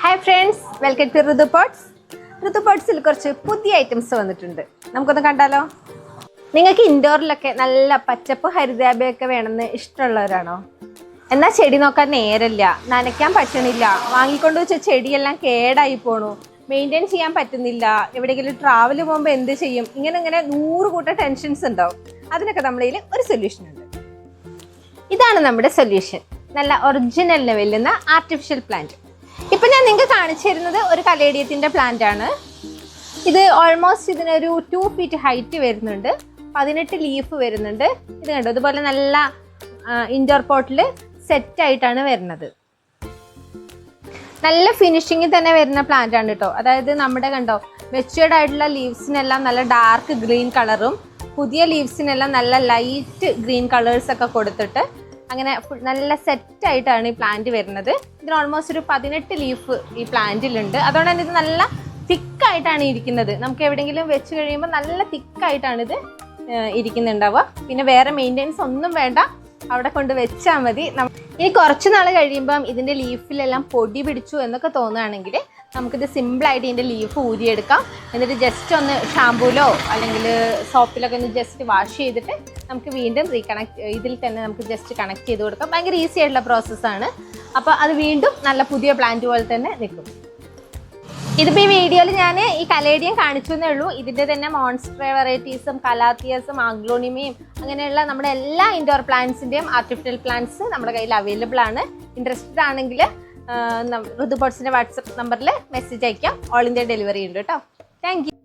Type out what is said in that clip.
Hi friends, welcome to Rudu Pots. Rudu Pots il കുറച്ച് പുതിയ items വന്നിട്ടുണ്ട്. നമുക്കൊന്ന് കണ്ടാലോ? നിങ്ങൾക്ക് ഇൻഡോറിലൊക്കെ നല്ല പച്ചപ്പ് ഹരിതാഭയൊക്കെ വേണമെന്ന് ഇഷ്ടമുള്ളവരാണോ? എന്നാൽ ചെടി നോക്കാൻ നേരമില്ല, നനയ്ക്കാൻ പറ്റണില്ല, വാങ്ങിക്കൊണ്ട് വെച്ച ചെടിയെല്ലാം കേടായി പോണു, മെയിൻറ്റെയിൻ ചെയ്യാൻ പറ്റുന്നില്ല, എവിടെയെങ്കിലും ട്രാവൽ പോകുമ്പോൾ എന്ത് ചെയ്യും, ഇങ്ങനെ 100 കൂട്ടം ടെൻഷൻസ് ഉണ്ടാവും. അതിനൊക്കെ നമ്മളതിൽ ഒരു സൊല്യൂഷൻ ഉണ്ട്. ഇതാണ് നമ്മുടെ സൊല്യൂഷൻ. നല്ല ഒറിജിനൽ ലെവലിൽ ആർട്ടിഫിഷ്യൽ പ്ലാന്റ്. ഇപ്പം ഞാൻ നിങ്ങൾക്ക് കാണിച്ചു തരുന്നത് ഒരു കലേഡിയത്തിൻ്റെ പ്ലാന്റ് ആണ്. ഇത് ഓൾമോസ്റ്റ് ഇതിനൊരു 2 feet ഹൈറ്റ് വരുന്നുണ്ട്, 18 ലീഫ് വരുന്നുണ്ട്. ഇത് കണ്ടോ, ഇതുപോലെ നല്ല ഇൻഡോർ പോട്ടിൽ സെറ്റായിട്ടാണ് വരുന്നത്. നല്ല ഫിനിഷിങ്ങിൽ തന്നെ വരുന്ന പ്ലാന്റ് ആണ് കേട്ടോ. അതായത് നമ്മുടെ കണ്ടോ, മെച്യൂർഡ് ആയിട്ടുള്ള ലീവ്സിനെല്ലാം നല്ല ഡാർക്ക് ഗ്രീൻ കളറും പുതിയ ലീവ്സിനെല്ലാം നല്ല ലൈറ്റ് ഗ്രീൻ കളേഴ്സൊക്കെ കൊടുത്തിട്ട് അങ്ങനെ നല്ല സെറ്റായിട്ടാണ് ഈ പ്ലാന്റ് വരുന്നത്. ഇതിന് ഓൾമോസ്റ്റ് ഒരു 18 ലീഫ് ഈ പ്ലാന്റിലുണ്ട്. അതുകൊണ്ട് തന്നെ ഇത് നല്ല തിക്കായിട്ടാണ് ഇരിക്കുന്നത്. നമുക്ക് എവിടെയെങ്കിലും വെച്ച് കഴിയുമ്പോൾ നല്ല തിക്കായിട്ടാണ് ഇത് ഇരിക്കുന്നുണ്ടാവുക. പിന്നെ വേറെ മെയിൻ്റെനൻസ് ഒന്നും വേണ്ട, അവിടെ കൊണ്ട് വെച്ചാൽ മതി. ഇനി കുറച്ച് നാൾ കഴിയുമ്പം ഇതിൻ്റെ ലീഫിലെല്ലാം പൊടി പിടിച്ചു എന്നൊക്കെ തോന്നുകയാണെങ്കിൽ നമുക്കിത് സിമ്പിളായിട്ട് ഇതിൻ്റെ ലീഫ് ഊരിയെടുക്കാം. എന്നിട്ട് ജസ്റ്റ് ഒന്ന് ഷാമ്പൂലോ അല്ലെങ്കിൽ സോപ്പിലൊക്കെ ഒന്ന് ജസ്റ്റ് വാഷ് ചെയ്തിട്ട് നമുക്ക് വീണ്ടും ഇതിൽ തന്നെ നമുക്ക് ജസ്റ്റ് കണക്ട് ചെയ്ത് കൊടുക്കാം. ഭയങ്കര ഈസി ആയിട്ടുള്ള പ്രോസസ്സാണ്. അപ്പോൾ അത് വീണ്ടും നല്ല പുതിയ പ്ലാന്റ് പോലെ തന്നെ നിൽക്കും. ഇതിപ്പോൾ ഈ വീഡിയോയിൽ ഞാൻ ഈ കലേഡിയം കാണിച്ചു എന്നേ ഉള്ളൂ. ഇതിൻ്റെ തന്നെ മോൺസ്റ്റർ വെറൈറ്റീസും കലാത്തിയസും ആഗ്ലോണിമയും അങ്ങനെയുള്ള നമ്മുടെ എല്ലാ ഇൻഡോർ പ്ലാന്റ്സിൻ്റെയും ആർട്ടിഫിഷ്യൽ പ്ലാന്റ്സ് നമ്മുടെ കയ്യിൽ അവൈലബിൾ ആണ്. ഇൻട്രസ്റ്റഡ് ആണെങ്കിൽ ഋതു പോട്ട്സിൻ്റെ വാട്സപ്പ് നമ്പറിൽ മെസ്സേജ് അയക്കാം. ഓൾ ഇന്ത്യ ഡെലിവറി ഉണ്ട് കേട്ടോ. Thank you.